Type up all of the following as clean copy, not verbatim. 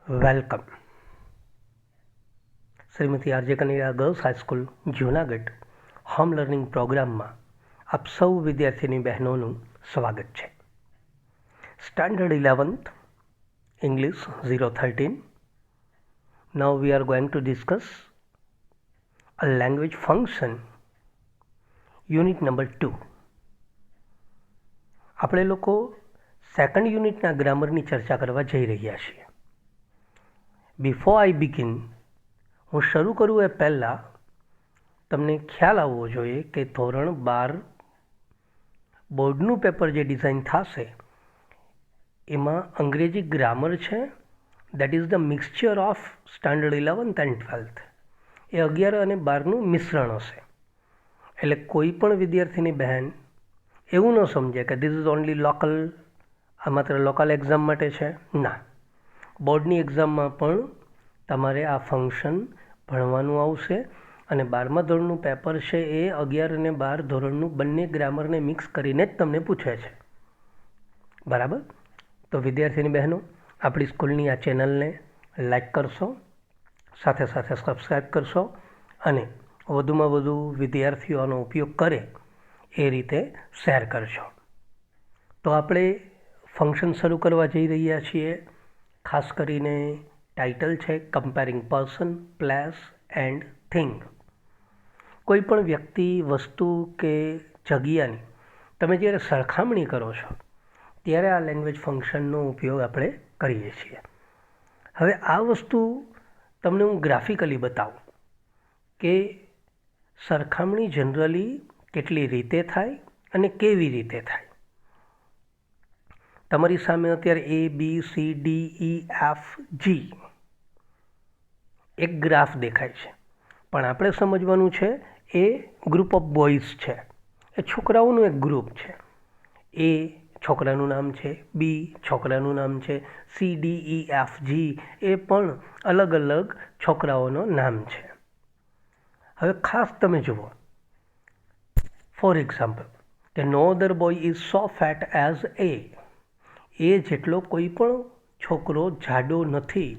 Welcome. Shrimati R J Kanaiya girls high school Junagadh home learning પ્રોગ્રામમાં આપ સૌ વિદ્યાર્થીની બહેનોનું સ્વાગત છે. Standard 11th English 013. Now we are going to discuss a language function unit number 2. આપણે લોકો સેકન્ડ યુનિટના ગ્રામરની ચર્ચા કરવા જઈ રહ્યા છીએ. બિફોર આઈ બિગિન, હું શરૂ કરું એ પહેલાં તમને ખ્યાલ આવવો જોઈએ કે ધોરણ 12 બોર્ડનું પેપર જે ડિઝાઇન થશે એમાં અંગ્રેજી ગ્રામર છે. That is the mixture of standard 11th and 12th. એ 11 અને 12નું મિશ્રણ હશે. એટલે કોઈ પણ વિદ્યાર્થીની બહેન એવું ન સમજે કે ધીસ ઇઝ ઓનલી લોકલ, આ માત્ર લોકલ એક્ઝામ માટે છે. ના, બોર્ડની એક્ઝામમાં પણ તમારે આ ફંક્શન ભણવાનું આવશે અને 12મા ધોરણનું પેપર છે એ 11 અને 12 ધોરણનું બંને ગ્રામરને મિક્સ કરીને જ તમને પૂછે છે. બરાબર? તો વિદ્યાર્થીની બહેનો, આપણી સ્કૂલની આ ચેનલને લાઈક કરશો, સાથે સાથે સબસ્ક્રાઈબ કરશો અને વધુમાં વધુ વિદ્યાર્થીઓ આનો ઉપયોગ કરે એ રીતે શેર કરશો. તો આપણે ફંક્શન શરૂ કરવા જઈ રહ્યા છીએ. ખાસ કરીને ટાઇટલ છે comparing person, place and thing. કોઈ પણ વ્યક્તિ, વસ્તુ કે જગ્યાની તમે જ્યારે સરખામણી કરો છો ત્યારે આ લેંગ્વેજ ફંક્શનનો ઉપયોગ આપણે કરીએ છીએ. હવે આ વસ્તુ તમને હું ગ્રાફિકલી બતાવું કે સરખામણી જનરલી કેટલી રીતે થાય અને કેવી રીતે થાય. તમારી સામે અત્યારે ABCDEFG એક ગ્રાફ દેખાય છે, પણ આપણે સમજવાનું છે એ ગ્રુપ ઓફ બોયઝ છે, એ છોકરાઓનું એક ગ્રુપ છે. એ છોકરાનું નામ છે, બી છોકરાનું નામ છે, CDEFG એ પણ અલગ અલગ છોકરાઓનું નામ છે. હવે ખાસ તમે જુઓ, ફોર એક્ઝામ્પલ કે no other boy is so fat as A. A જેટલો કોઈ પણ છોકરો જાડો નથી.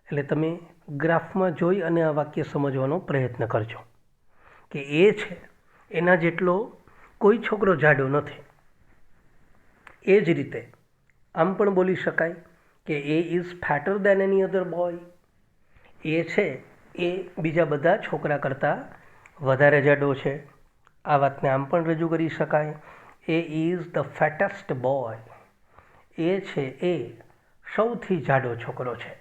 એટલે તમે ગ્રાફમાં જોઈ અને આ વાક્ય સમજવાનો પ્રયત્ન કરજો કે એ છે એના જેટલો કોઈ છોકરો જાડો નથી. એ જ રીતે આમ પણ બોલી શકાય કે A is fatter than any other boy. A છે એ બીજા બધા છોકરા કરતાં વધારે જાડો છે. આ વાતને આમ પણ રજૂ કરી શકાય, એ ઇઝ ધ ફેટેસ્ટ બોય. એ છે એ સૌથી જાડો છોકરો છે.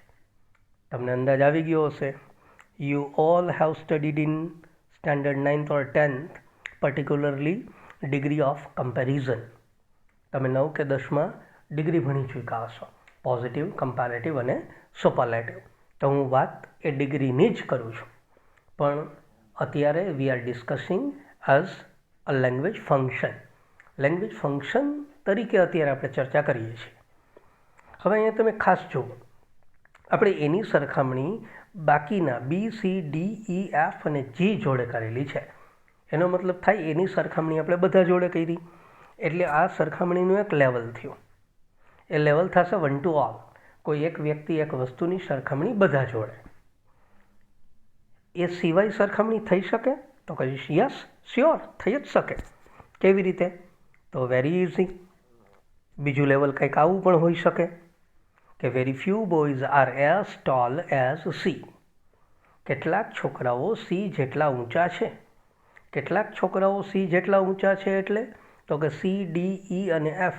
તમને અંદાજ આવી ગયો હશે. You all have studied in standard 9th or 10th, particularly degree of comparison. તમે 9 કે 10માં ડિગ્રી ભણી ચૂક્યા હશો, પોઝિટિવ, કમ્પેરેટિવ અને સુપરલેટિવ. તો હું વાત એ ડિગ્રીની જ કરું છું, પણ અત્યારે we are discussing as a language function. Language function તરીકે અત્યારે આપણે ચર્ચા કરીએ છીએ. હવે અહીંયા તમે ખાસ જુઓ, આપણે એની સરખામણી બાકીના BCDEF અને G જોડે કરેલી છે. એનો મતલબ થાય એની સરખામણી આપણે બધા જોડે કરી, એટલે આ સરખામણીનું એક લેવલ થયું. એ લેવલ થશે 1 to all. કોઈ એક વ્યક્તિ, એક વસ્તુની સરખામણી બધા જોડે. એ સિવાય સરખામણી થઈ શકે? તો કહીશ યસ, શ્યોર, થઈ જ શકે. કેવી રીતે? તો વેરી ઇઝી. બીજું લેવલ કંઈક આવું પણ હોઈ શકે કે very few boys are as toll as C. કેટલાક છોકરાઓ સી જેટલા ઊંચા છે. કેટલાક છોકરાઓ સી જેટલા ઊંચા છે એટલે તો કે C, D, E અને F.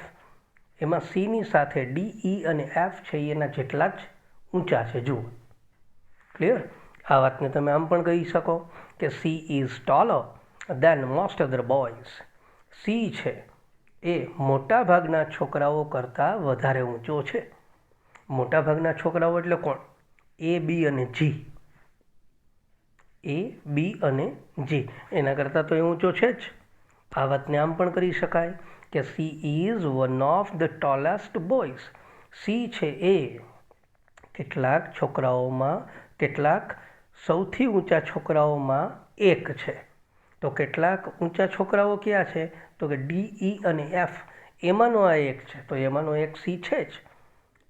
એમાં સીની સાથે D, E અને F છે એના જેટલા જ ઊંચા છે. જુઓ, ક્લિયર? આ વાતને તમે આમ પણ કહી શકો કે C is taller than most other boys. C છે એ મોટાભાગના છોકરાઓ કરતાં વધારે ઊંચો છે. મોટાભાગના છોકરાઓ એટલે કોણ? A, B અને G. A, B અને G એના કરતાં તો એ ઊંચો છે જ. આ વાતને આમ પણ કરી શકાય કે C is one of the tallest boys. C છે એ કેટલાક છોકરાઓમાં, કેટલાક સૌથી ઊંચા છોકરાઓમાં એક છે. તો કેટલાક ઊંચા છોકરાઓ ક્યાં છે? તો કે D, E અને F. એમાંનો આ એક છે, તો એમાંનો એક સી છે જ.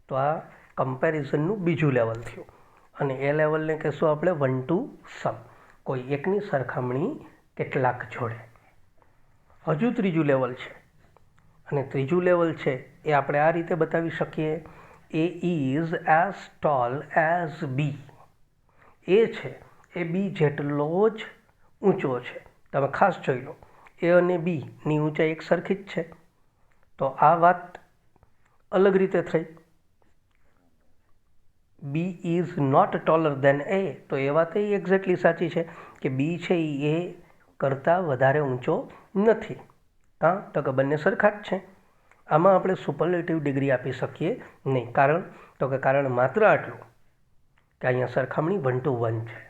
તો આ કમ્પેરિઝનનું બીજું લેવલ થયું અને એ લેવલને કહેશું આપણે 1 to સમ, કોઈ એકની સરખામણી કેટલાક જોડે. હજુ ત્રીજું લેવલ છે અને ત્રીજું લેવલ છે એ આપણે આ રીતે બતાવી શકીએ. એ ઇઝ એઝ ટોલ એઝ બી. એ છે એ બી જેટલો જ ઊંચો છે. તમે ખાસ જોઈ લો, એ અને બીની ઊંચાઈ એક સરખી જ છે. તો આ વાત અલગ રીતે થઈ. બી ઇઝ નોટ ટોલર દેન એ, તો એ વાત એક્ઝેક્ટલી સાચી છે કે બી છે એ કરતાં વધારે ઊંચો નથી. હા, તો કે બંને સરખા જ છે. આમાં આપણે સુપરલેટિવ ડિગ્રી આપી શકીએ નહીં. કારણ માત્ર આટલું કે અહીંયા સરખામણી 1 to 1 છે.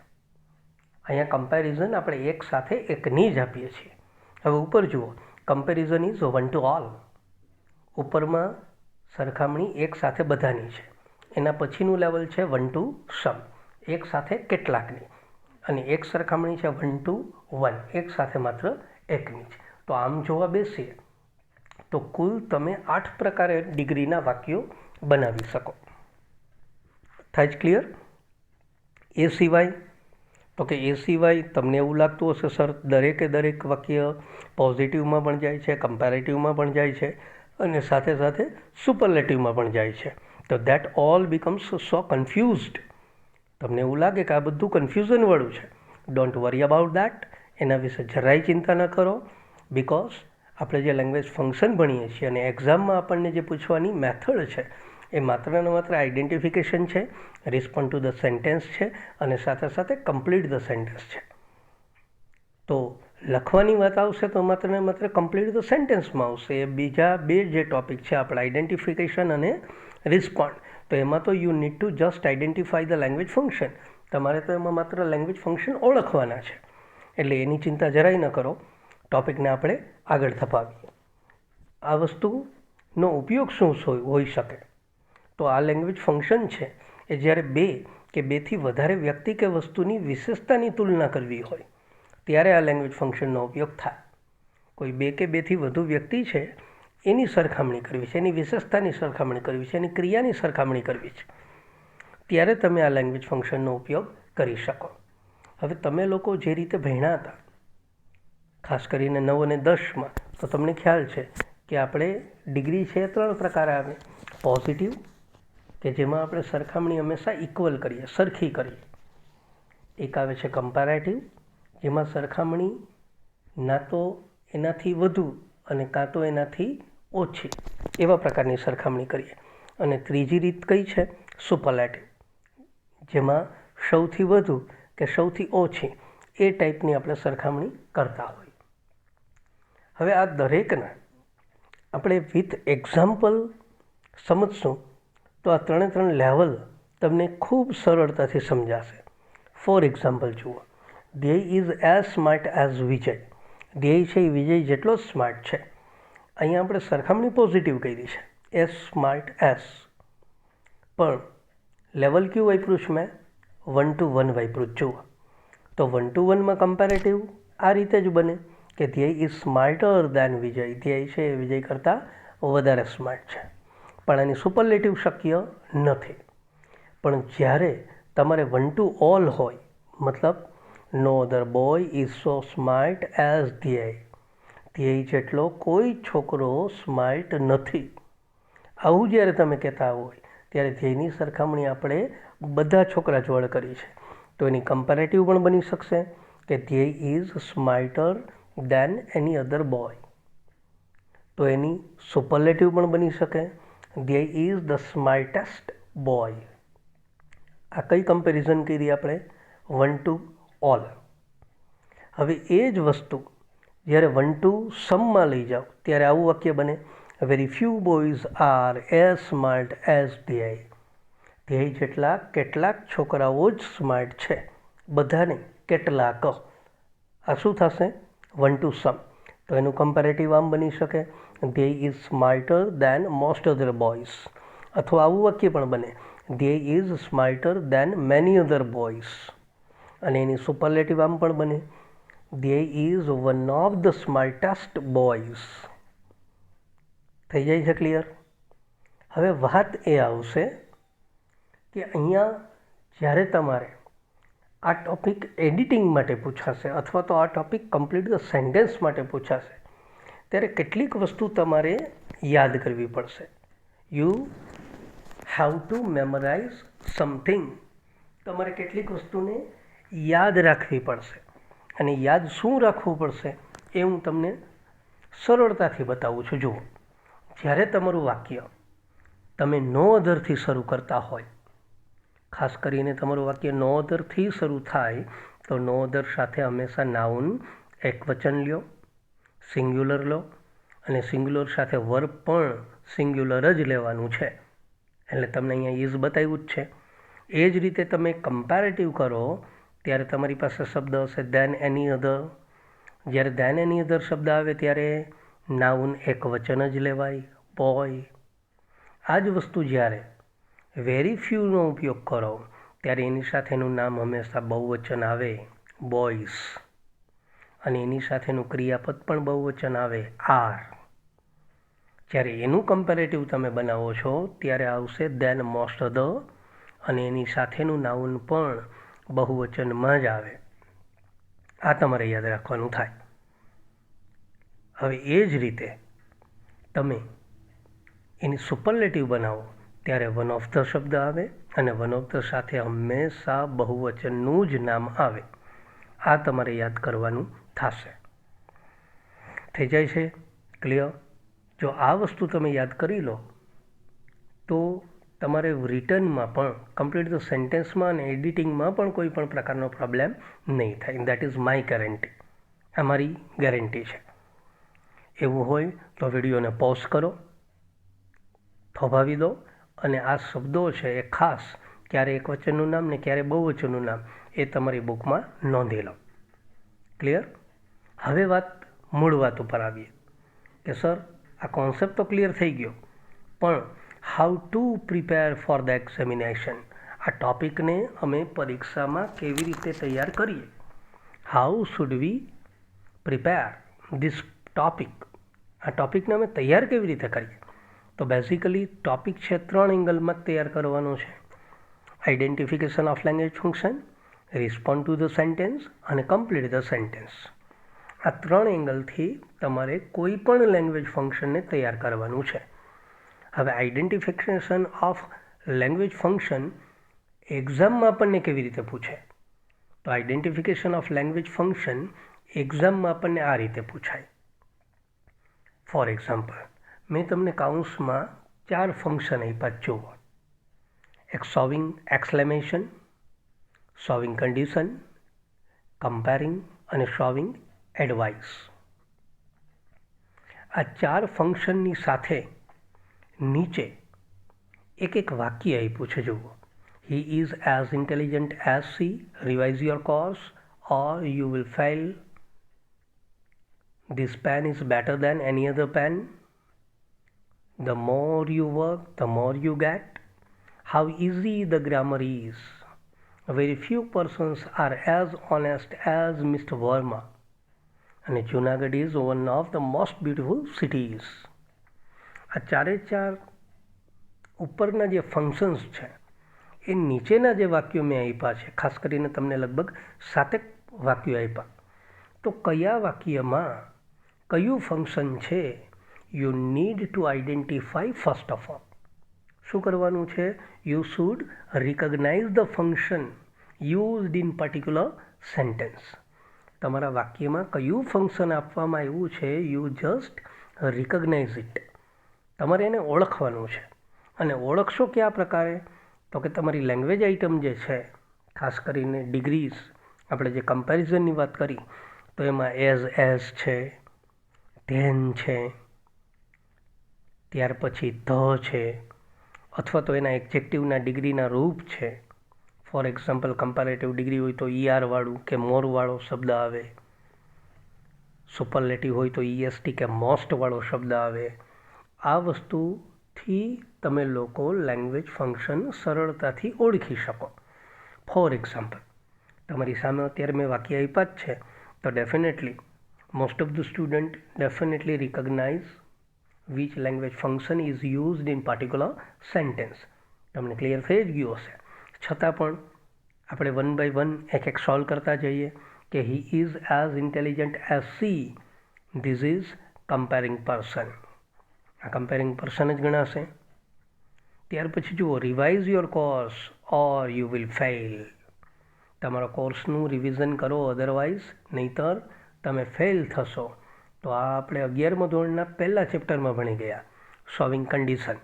અહીંયા કમ્પેરિઝન આપણે એક સાથે એકની જ આપીએ છીએ. હવે ઉપર જુઓ, કમ્પેરિઝન ઇઝ 1 to ઓલ. ઉપરમાં સરખામણી એક સાથે બધાની છે. એના પછીનું લેવલ છે 1 to સમ, એક સાથે કેટલાકની. અને એક સરખામણી છે 1 to 1, એક સાથે માત્ર એકની જ. તો આમ જોવા બેસીએ તો કુલ તમે 8 પ્રકારે ડિગ્રીના વાક્યો બનાવી શકો. થાય જ ક્લિયર? એ સિવાય તમને એવું લાગતું હશે સર દરેકે દરેક વાક્ય પોઝિટિવમાં પણ જાય છે, કમ્પેરેટિવમાં પણ જાય છે અને સાથે સાથે સુપરલેટિવમાં પણ જાય છે. તો that all becomes so confused. તમને એવું લાગે કે આ બધું કન્ફ્યુઝનવાળું છે. Don't worry about that. એના વિશે જરાય ચિંતા ન કરો. બિકોઝ આપણે જે લેંગ્વેજ ફંક્શન ભણીએ છીએ અને એક્ઝામમાં આપણને જે પૂછવાની મેથડ છે એ માત્ર ને માત્ર આઈડેન્ટિફિકેશન છે, રિસ્પોન્ડ ટુ ધ સેન્ટેન્સ છે અને સાથે સાથે કમ્પ્લીટ ધ સેન્ટેન્સ છે. તો લખવાની વાત આવશે તો માત્ર ને માત્ર કમ્પ્લીટ ધ સેન્ટેન્સમાં આવશે. એ બીજા બે જે ટોપિક છે આપણે આઈડેન્ટિફિકેશન અને રિસ્પોન્ડ, તો એમાં તો you need to just identify the language function. તમારે તો એમાં માત્ર લેંગ્વેજ ફંક્શન ઓળખવાના છે. એટલે એની ચિંતા જરાય ન કરો. ટોપિકને આપણે આગળ ધપાવીએ. આ વસ્તુનો ઉપયોગ શું હોઈ શકે? તો આ લેંગ્વેજ ફંક્શન છે એ જ્યારે બે કે બેથી વધારે વ્યક્તિ કે વસ્તુની વિશેષતાની તુલના કરવી હોય ત્યારે આ લેંગ્વેજ ફંક્શનનો ઉપયોગ થાય. કોઈ બે કે બેથી વધુ વ્યક્તિ છે એની સરખામણી કરવી છે, એની વિશેષતાની સરખામણી કરવી છે, એની ક્રિયાની સરખામણી કરવી છે, ત્યારે તમે આ લેંગ્વેજ ફંક્શનનો ઉપયોગ કરી શકો. હવે તમે લોકો જે રીતે ભણ્યા હતા ખાસ કરીને 9 અને 10માં, તો તમને ખ્યાલ છે કે આપણે ડિગ્રી છે 3 પ્રકાર આવે. પોઝિટિવ, કે જેમાં આપણે સરખામણી હંમેશા ઇક્વલ કરીએ, સરખી કરીએ. એક આવે છે કમ્પેરેટિવ, જેમાં સરખામણી ના તો એનાથી વધુ અને કાં તો એનાથી ઓછી એવા પ્રકારની સરખામણી કરીએ. અને ત્રીજી રીત કઈ છે? સુપરલેટિવ, જેમાં સૌથી વધુ કે સૌથી ઓછી એ ટાઈપની આપણે સરખામણી કરતા હોય. હવે આ દરેકના આપણે વિથ એક્ઝામ્પલ સમજશું તો આ 3 લેવલ તમને ખૂબ સરળતાથી સમજાશે. ફોર એક્ઝામ્પલ જુઓ, ધ્યેય ઇઝ એઝ સ્માર્ટ એઝ વિજય. ધ્યેય છે એ વિજય જેટલો જ સ્માર્ટ છે. અહીંયા આપણે સરખામણી પોઝિટિવ કરી છે, એઝ સ્માર્ટ એઝ. પણ લેવલ કયું વાપર્યું છે મેં? 1 to 1 વાપર્યું. જુઓ, તો 1 to 1માં કમ્પેરેટિવ આ રીતે જ બને કે ધ્યેય ઇઝ સ્માર્ટર દેન વિજય. ધ્યેય છે એ વિજય કરતાં વધારે સ્માર્ટ છે. પણ આની સુપરલેટિવ શક્ય નથી. પણ જ્યારે તમારે 1 to ઓલ હોય, મતલબ no other boy is so smart as Dhyey. Dhyey જેટલો કોઈ છોકરો સ્માર્ટ નથી. આવું જ્યારે તમે કહેતા હોય ત્યારે ધ્યેયની સરખામણી આપણે બધા છોકરા જોડે કરી છે. તો એની કમ્પેરેટિવ પણ બની શકશે કે Dhyey is smarter than any other boy. તો એની સુપરલેટિવ પણ બની શકે, Dhyey is the smartest boy. આ કઈ કમ્પેરિઝન કરી આપણે? 1 to ઓલ. હવે એ જ વસ્તુ જ્યારે 1 to સમમાં લઈ જાઓ ત્યારે આવું વાક્ય બને, very few boys are as smart as Dhyey. ધ્યેય જેટલા કેટલાક છોકરાઓ જ સ્માર્ટ છે, બધા નહીં, કેટલાક. આ શું થશે? 1 to સમ. તો એનું કમ્પેરેટિવ આમ બની શકે, Dhyey is smarter than most other boys. અથવા આવું વાક્ય પણ બને, Dhyey is smarter than many other boys. અને એની સુપરલેટિવ આમ પણ બને, Dhyey is one of the smartest boys. થઈ જાય છે ક્લિયર? હવે વાત એ આવશે કે અહીંયા જ્યારે તમારે આ ટૉપિક એડિટિંગ માટે પૂછાશે અથવા તો આ ટૉપિક કમ્પ્લીટ ધ સેન્ટેન્સ માટે પૂછાશે ત્યારે કેટલીક વસ્તુ તમારે યાદ કરવી પડશે. You have to memorise something. તમારે કેટલીક વસ્તુને યાદ રાખવી પડશે અને યાદ શું રાખવું પડશે એ હું તમને સરળતાથી બતાવું છું. જુઓ, જ્યારે તમારું વાક્ય તમે નો અધરથી શરૂ કરતા હોય, ખાસ કરીને તમારું વાક્ય નો અધરથી શરૂ થાય તો નો અધર સાથે હંમેશા નાઉન એકવચન લ્યો, સિંગ્યુલર લો અને સિંગ્યુલર સાથે વર્બ પણ સિંગ્યુલર જ લેવાનું છે. એટલે તમને અહીંયા ઇઝ બતાવ્યું જ છે. એ જ રીતે તમે કમ્પેરેટિવ કરો ત્યારે તમારી પાસે શબ્દ હશે ધેન એની અધર. જ્યારે ધેન એની અધર શબ્દ આવે ત્યારે નાઉન એકવચન જ લેવાય, બોય. આ જ વસ્તુ જ્યારે વેરી ફ્યુનો ઉપયોગ કરો ત્યારે એની સાથેનું નામ હંમેશા બહુવચન આવે, બોયઝ. અને એની સાથેનું ક્રિયાપદ પણ બહુવચન આવે, આર. જ્યારે એનું કમ્પેરેટિવ તમે બનાવો છો ત્યારે આવશે ધેન મોસ્ટ અધર અને એની સાથેનું નાઉન પણ બહુવચનમાં જ આવે. આ તમારે યાદ રાખવાનું થાય. હવે એ જ રીતે તમે એની સુપરલેટિવ બનાવો ત્યારે વન ઓફ ધ શબ્દ આવે અને વન ઓફ ધ સાથે હંમેશા બહુવચનનું જ નામ આવે. આ તમારે યાદ કરવાનું થશે. થઈ જાય છે ક્લિયર? જો આ વસ્તુ તમે યાદ કરી લો તો તમારે રિટર્નમાં પણ કમ્પ્લીટ ધ સેન્ટેન્સમાં અને એડિટિંગમાં પણ કોઈ પણ પ્રકારનો પ્રોબ્લેમ નહીં થાય. That is my guarantee. આ મારી ગેરંટી છે. એવું હોય તો વિડીયોને પોઝ કરો, થોભાવી દો અને આ શબ્દો છે એ ખાસ ક્યારે એકવચનનું નામ ને ક્યારે બહુવચનનું નામ એ તમારી બુકમાં નોંધી લો. ક્લિયર? હવે મૂળ વાત ઉપર આવીએ કે સર આ કોન્સેપ્ટ તો ક્લિયર થઈ ગયો, પણ how to prepare for the examination. આ ટૉપિકને અમે પરીક્ષામાં કેવી રીતે તૈયાર કરીએ? How should we prepare this topic. આ ટૉપિકને અમે તૈયાર કેવી રીતે કરીએ? તો બેઝિકલી ટૉપિક છે 3 એંગલમાં તૈયાર કરવાનો છે. Identification of language function, respond to the sentence અને કમ્પ્લીટ ધ સેન્ટેન્સ. આ 3 એંગલથી તમારે કોઈ પણ લેંગ્વેજ ફંક્શનને તૈયાર કરવાનું છે. હવે આઇડેન્ટિફિકેશન ઓફ લેંગ્વેજ ફંક્શન એક્ઝામમાં આપણને કેવી રીતે પૂછે? તો આઇડેન્ટિફિકેશન ઓફ લેંગ્વેજ ફંક્શન એક્ઝામમાં આપણને આ રીતે પૂછાય. ફોર એક્ઝામ્પલ, મેં તમને કાઉન્સમાં 4 ફંક્શન આપ્યા. જુઓ, એક સોવિંગ એક્સક્લેમેશન, સોવિંગ કન્ડિશન, કમ્પેરિંગ અને શોવિંગ એડવાઇસ. આ 4 ફંક્શનની સાથે નીચે એક વાક્ય આપ્યું છે. જુઓ, he is as intelligent as C, revise your course or you will fail, this pen is better than any other pen, the more you work the more you get, how easy the grammar is, very few persons are as honest as Mr. Verma, and Junagadh is one of the most beautiful cities. આ 4 ઉપરના જે functions છે એ નીચેના જે વાક્યો મેં આપ્યા છે, ખાસ કરીને તમને લગભગ 7 વાક્યો આપ્યા, તો કયા વાક્યમાં કયું ફંક્શન છે you need to identify first of all. શું કરવાનું છે? You should રિકગ્નાઇઝ the function used in particular sentence. તમારા વાક્યમાં કયું ફંક્શન આપવામાં આવ્યું છે યુ જસ્ટ રિકગ્નાઇઝ ઇટ. તમારે એને ઓળખવાનું છે. અને ઓળખશો કયા પ્રકારે? તો કે તમારી લેંગ્વેજ આઇટમ જે છે, ખાસ કરીને ડિગ્રીઝ, આપણે જે કમ્પેરિઝનની વાત કરી તો એમાં એઝ છે, ધેન છે, ત્યાર પછી ધ છે, અથવા તો એના એક્જેક્ટિવના ડિગ્રીના રૂપ છે. ફોર એક્ઝામ્પલ, કમ્પેરેટિવ ડિગ્રી હોય તો વાળું કે મોરવાળો શબ્દ આવે, સુપરલેટિવ હોય તો EST કે મોસ્ટવાળો શબ્દ આવે. આ વસ્તુથી તમે લોકો લેંગ્વેજ ફંક્શન સરળતાથી ઓળખી શકો. ફોર એક્ઝામ્પલ, તમારી સામે અત્યારે મેં વાક્ય આપ્યા જ છે, તો definitely most of the student definitely recognize which language function is used in particular sentence. તમને ક્લિયર થઈ જ ગયું હશે. છતાં પણ આપણે 1 by 1 એક સોલ્વ કરતા જઈએ કે he is as intelligent as C. This is comparing person. આ કમ્પેરિંગ પર્સન જ ગણાશે. ત્યાર પછી જુઓ, revise your course or you will fail. તમારા કોર્સનું રિવિઝન કરો, અદરવાઇઝ નહીંતર તમે ફેલ થશો. તો આ આપણે 11મા ધોરણના પહેલા ચેપ્ટરમાં ભણી ગયા, સોલ્વિંગ કન્ડિશન.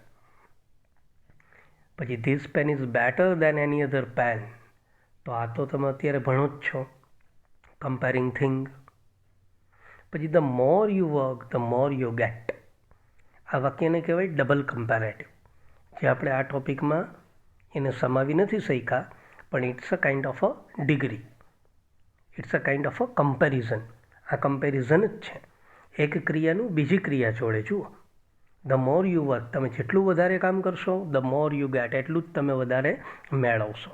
પછી this pen is better than any other pen. તો આ તો તમે અત્યારે ભણો જ છો, કમ્પેરિંગ થિંગ. પછી the more you work the more you get. આ વાક્યને કહેવાય ડબલ કમ્પેરેટિવ, જે આપણે આ ટોપિકમાં એને સમાવી નથી શીખ્યા, પણ it's a kind of a degree, it's a kind of a comparison. આ કમ્પેરિઝન જ છે, એક ક્રિયાનું બીજી ક્રિયા જોડે. જુઓ, ધ મોર યુ વર્ક, તમે જેટલું વધારે કામ કરશો, ધ મોર યુ ગેટ, એટલું જ તમે વધારે મેળવશો.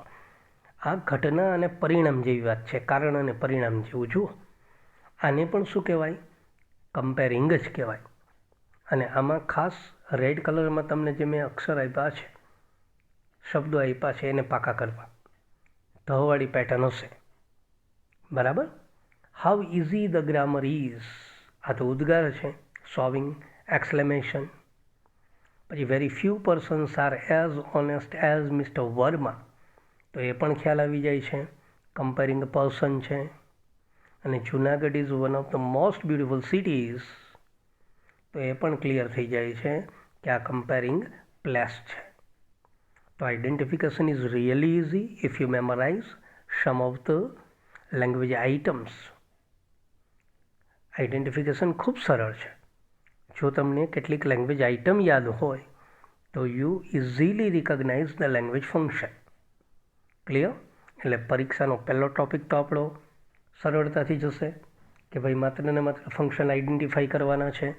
આ ઘટના અને પરિણામ જેવી વાત છે, કારણ અને પરિણામ જેવું. જુઓ, આને પણ શું કહેવાય? કમ્પેરિંગ જ કહેવાય. અને આમાં ખાસ રેડ કલરમાં તમને જે મેં અક્ષર આપ્યા છે, શબ્દો આપ્યા છે, એને પાકા કરવા. ધવાળી પેટર્ન હશે, બરાબર. How easy the grammar is. આ તો ઉદ્ગાર છે, સોલ્વિંગ એક્સક્લેમેશન. પછી very few persons are as honest as mister Verma. તો એ પણ ખ્યાલ આવી જાય છે, કમ્પેરિંગ પર્સન છે. અને Junagadh is one of the most beautiful cities. તો એ પણ ક્લિયર થઈ જાય છે કે આ કમ્પેરિંગ પ્લેસ છે. તો identification is really easy if you memorise some of the language items. Identification ખૂબ સરળ છે. જો તમને કેટલીક લેંગ્વેજ આઇટમ યાદ હોય તો you easily રિકગ્નાઇઝ the language function. Clear? એટલે પરીક્ષાનો પહેલો ટોપિક તો આપણો સરળતાથી જશે કે ભાઈ માત્ર ને માત્ર ફંક્શન આઈડેન્ટિફાઈ કરવાના છે.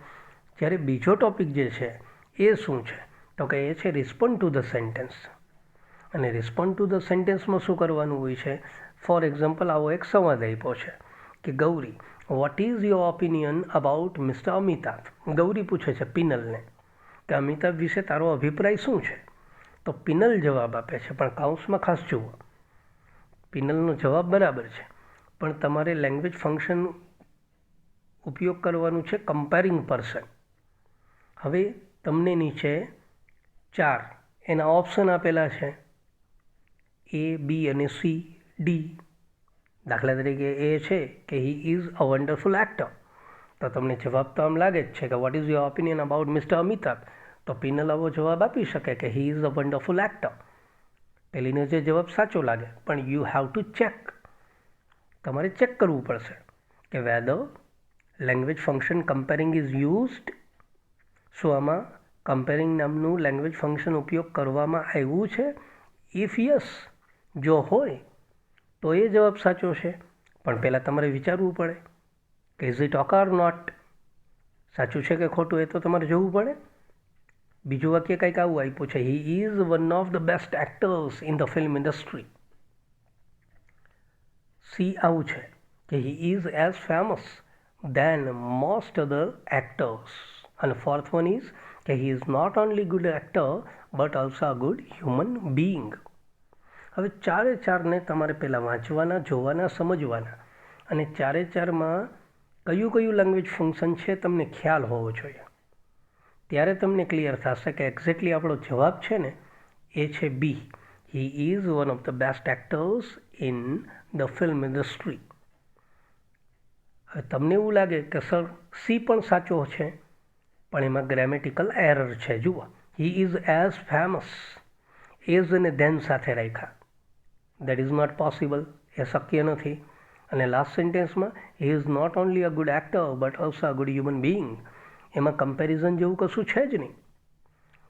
જ્યારે બીજો ટોપિક જે છે એ શું છે? તો કે એ છે રિસ્પોન્ડ ટુ ધ સેન્ટેન્સ. અને રિસ્પોન્ડ ટુ ધ સેન્ટેન્સમાં શું કરવાનું હોય છે? ફોર એક્ઝામ્પલ, આવો એક સંવાદ આપ્યો છે કે Gauri, vote is your opinion about mister Amitabh. Gauri પૂછે છે પિનલને કે અમિતાભ વિશે તારો અભિપ્રાય શું છે? તો પિનલ જવાબ આપે છે, પણ કાઉન્સમાં ખાસ જુઓ, પિનલનો જવાબ બરાબર છે, પણ તમારે લેંગ્વેજ ફંક્શન ઉપયોગ કરવાનું છે કમ્પેરિંગ પર્સન. હવે તમને નીચે 4 એના ઓપ્શન આપેલા છે, એ, બી અને સી, ડી. દાખલા તરીકે એ છે કે he is a wonderful actor. તો તમને જવાબ તો આમ લાગે જ છે કે what is your opinion about mister Amitabh. તો પિનલ આવો જવાબ આપી શકે કે he is a wonderful actor. પેલીનો જે જવાબ સાચો લાગે, પણ યુ હેવ ટુ ચેક. તમારે ચેક કરવું પડશે કે whether language function comparing is used. શું આમાં કમ્પેરિંગ નામનું લેંગ્વેજ ફંક્શન ઉપયોગ કરવામાં આવ્યું છે? ઇફ યસ, જો હોય તો એ જવાબ સાચો છે. પણ પહેલાં તમારે વિચારવું પડે કે is it okay or not. સાચું છે કે ખોટું, એ તો તમારે જોવું પડે. બીજું વાક્ય કંઈક આવું આપ્યું છે, he is one of the best actors in the film industry. C આવું છે કે he is as famous than most other actors. અને ફોર્થ વન ઇઝ કે he is not only good actor but also a good human being. હવે ચારે ચારને તમારે પહેલાં વાંચવાના, જોવાના, સમજવાના, અને ચારે ચારમાં કયું કયું લેંગ્વેજ ફંક્શન છે તમને ખ્યાલ હોવો જોઈએ. ત્યારે તમને ક્લિયર થશે કે એક્ઝેક્ટલી આપણો જવાબ છે ને એ છે B. He is one of the best actors in the film industry. હવે તમને એવું લાગે કે સર સી પણ સાચો છે, પણ એમાં ગ્રામેટિકલ એરર છે. જુઓ, he is as famous, as અને ધેન સાથે રાખ્યા. દેટ ઇઝ નોટ પોસિબલ, એ શક્ય નથી. અને લાસ્ટ સેન્ટેન્સમાં he is not only a good actor but also a good human being. એમાં કમ્પેરિઝન જેવું કશું છે જ નહીં.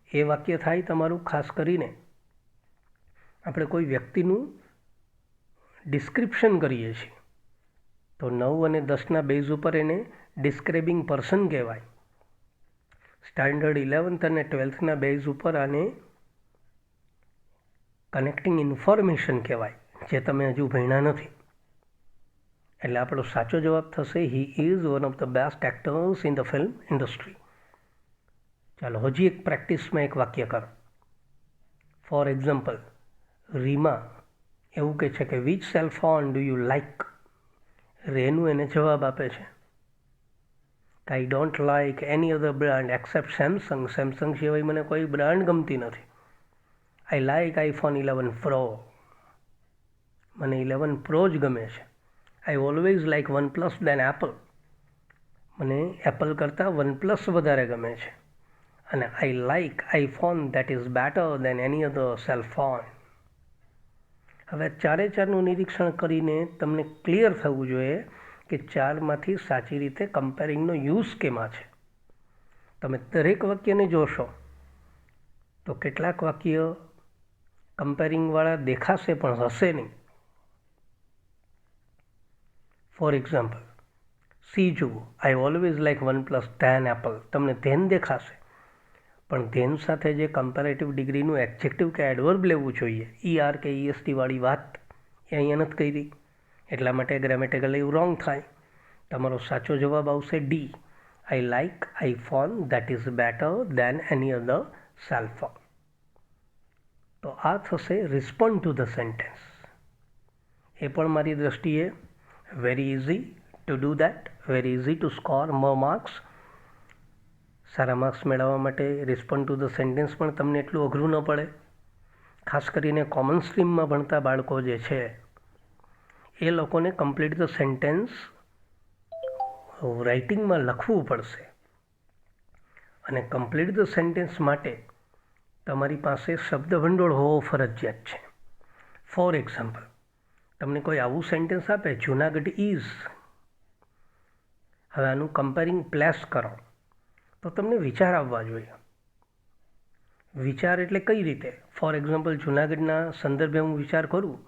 એ વાક્ય થાય તમારું ખાસ કરીને આપણે કોઈ વ્યક્તિનું ડિસ્ક્રિપ્શન કરીએ છીએ તો 9 અને 10ના બેઝ ઉપર એને ડિસ્ક્રાઇબિંગ પર્સન કહેવાય. સ્ટાન્ડર્ડ 11th અને 12thના બેઝ ઉપર આને કનેક્ટિંગ ઇન્ફોર્મેશન કહેવાય, જે તમે હજુ ભણ્યા નથી. એટલે આપણો સાચો જવાબ થશે હી is one of the best actors in the film industry. ચાલો હજી એક પ્રેક્ટિસમાં એક વાક્ય કરો. ફોર એક્ઝામ્પલ, રીમા એવું કહે છે કે which cell phone do you like. Renu એને જવાબ આપે છે I don't like any other brand except Samsung. Samsung સિવાય મને કોઈ બ્રાન્ડ ગમતી નથી. I like iPhone 11 pro. મને 11 પ્રો જ ગમે છે. I always like OnePlus than Apple. મને એપલ કરતાં વનપ્લસ વધારે ગમે છે. અને I like iPhone that is better than any other cell phone. હવે ચારે ચારનું નિરીક્ષણ કરીને તમને ક્લિયર થવું જોઈએ કે ચારમાંથી સાચી રીતે કમ્પેરિંગનો યુઝ કેમાં છે. તમે દરેક વાક્યને જોશો તો કેટલાક વાક્ય કમ્પેરિંગવાળા દેખાશે પણ હશે નહીં. ફોર એક્ઝામ્પલ, સી જુઓ, I always like OnePlus then Apple. તમને ધેન દેખાશે પણ ધેન સાથે જે કમ્પેરેટિવ ડિગ્રીનું એડજેક્ટિવ કે એડવર્બ લેવું જોઈએ, ER કે EST વાળી વાત એ અહીંયા નથી કરી. એટલા માટે ગ્રામેટિકલી રોંગ થાય. તમારો સાચો જવાબ આવશે D, I like iPhone that is better than any other cell phone. તો આ થશે રિસ્પોન્ડ ટુ ધ સેન્ટેન્સ. એ પણ મારી દૃષ્ટિએ very easy to do that, very easy to score more marks. સારા માર્ક્સ મેળવવા માટે રિસ્પોન્ડ ટુ ધ સેન્ટેન્સ પણ તમને એટલું અઘરું ન પડે. ખાસ કરીને કોમન સ્ટ્રીમમાં ભણતા બાળકો જે છે એ લોકોને કમ્પ્લીટ ધ સેન્ટેન્સ રાઇટિંગમાં લખવું પડશે. અને કમ્પ્લીટ ધ સેન્ટેન્સ માટે તમારી પાસે શબ્દ ભંડોળ હોવો ફરજિયાત છે. ફોર એક્ઝામ્પલ, તમને કોઈ આવું સેન્ટેન્સ આપે, જુનાગઢ ઇઝ. હવે આનું કમ્પેરિંગ પ્લેસ કરો તો તમને વિચાર આવવા જોઈએ. વિચાર એટલે કઈ રીતે? ફોર એક્ઝામ્પલ, જુનાગઢના સંદર્ભે હું વિચાર કરું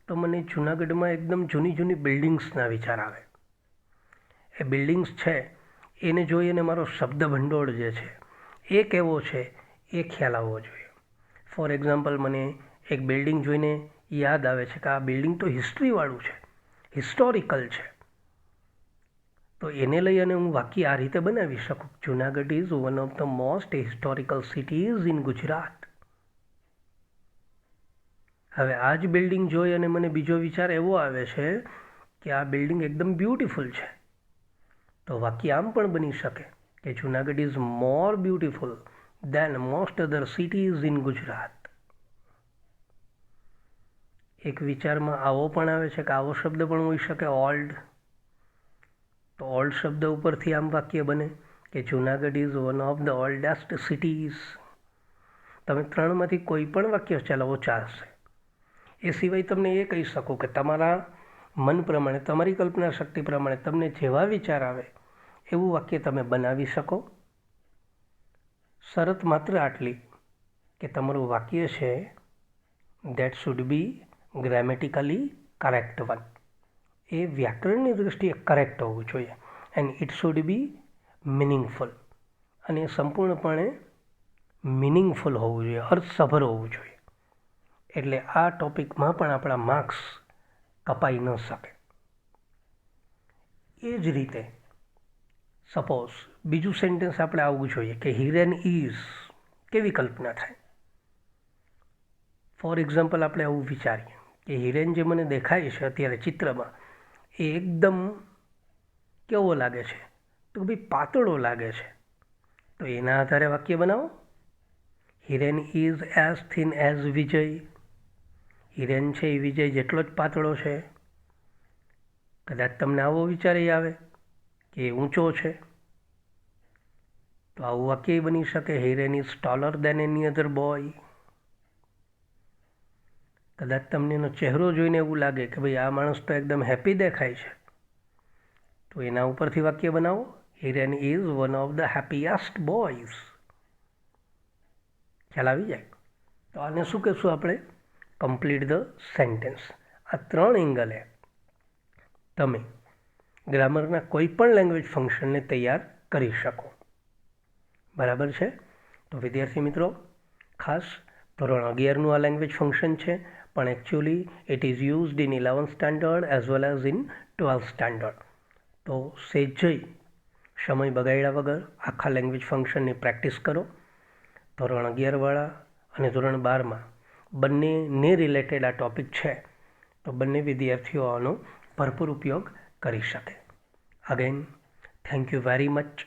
તો મને જુનાગઢમાં એકદમ જૂની જૂની બિલ્ડિંગ્સના વિચાર આવે. એ બિલ્ડિંગ્સ છે એને જોઈ અને મારો શબ્દ ભંડોળ જે છે એ કેવો છે એ ખ્યાલ આવવો જોઈએ. ફોર એક્ઝામ્પલ, મને એક બિલ્ડિંગ જોઈને યાદ આવે છે કે આ બિલ્ડિંગ તો હિસ્ટ્રીવાળું છે, હિસ્ટોરિકલ છે. તો એને લઈ અને હું વાક્ય આ રીતે બનાવી શકું, Junagadh is one of the most historical cities in Gujarat. હવે આ જ બિલ્ડિંગ જોઈ અને મને બીજો વિચાર એવો આવે છે કે આ બિલ્ડિંગ એકદમ બ્યુટિફુલ છે. તો વાક્ય આમ પણ બની શકે કે Junagadh is more beautiful than most other cities in Gujarat. એક વિચારમાં આવો પણ આવે છે કે આવો શબ્દ પણ હોઈ શકે, ઓલ્ડ. તો ઓલ્ડ શબ્દ ઉપરથી આમ વાક્ય બને કે Junagadh is one of the oldest cities. તમે ત્રણમાંથી કોઈ પણ વાક્ય ચલાવો ચાલશે. એ સિવાય તમને એ કહી શકો કે તમારા મન પ્રમાણે, તમારી કલ્પના શક્તિ પ્રમાણે તમને જેવા વિચાર આવે એવું વાક્ય તમે બનાવી શકો. શરત માત્ર આટલી કે તમારું વાક્ય છે that should be grammatically correct one. એ વ્યાકરણની દૃષ્ટિએ કરેક્ટ હોવું જોઈએ. And it should be meaningful. અને સંપૂર્ણપણે મિનિંગફુલ હોવું જોઈએ, અર્થસભર હોવું જોઈએ. એટલે આ ટોપિકમાં પણ આપણા માર્ક્સ કપાઈ ન શકે. એ જ રીતે સપોઝ બીજું સેન્ટેન્સ આપણે આવવું જોઈએ કે હિરેન ઇઝ. કેવી કલ્પના થાય? ફોર એક્ઝામ્પલ, આપણે આવું વિચારીએ કે હિરેન જે મને દેખાય છે અત્યારે ચિત્રમાં એ એકદમ કેવો લાગે છે? તો ભાઈ પાતળો લાગે છે. તો એના આધારે વાક્ય બનાવો. Hiren is as thin as Vijay. Hiren છે એ વિજય જેટલો જ પાતળો છે. કદાચ તમને આવો વિચાર આવે કે એ ઊંચો છે. તો આવું વાક્ય બની શકે, Hiren is taller than any other boy. કદાચ તમને એનો ચહેરો જોઈને એવું લાગે કે ભાઈ આ માણસ તો એકદમ હેપી દેખાય છે. તો એના ઉપરથી વાક્ય બનાવો, Hiren is one of the happiest boys. ખ્યાલ આવી જાય. તો આને શું કહેશું આપણે? Complete the sentence. આ ત્રણ એંગલે તમે ગ્રામરના કોઈ પણ લેંગ્વેજ ફંક્શનને તૈયાર કરી શકો. બરાબર છે? તો વિદ્યાર્થી મિત્રો, ખાસ ધોરણ 11નું આ લેંગ્વેજ ફંક્શન છે, પણ actually it is used in 11th standard as well as in 12th standard. તો સેજય સમય બગાડ્યા વગર આખા લેંગ્વેજ ફંક્શનની પ્રેક્ટિસ કરો. ધોરણ 11વાળા અને ધોરણ 12માં બંનેને રિલેટેડ આ ટૉપિક છે, તો બંને વિદ્યાર્થીઓ આનો ભરપૂર ઉપયોગ કરી શકે. Again thank you very much.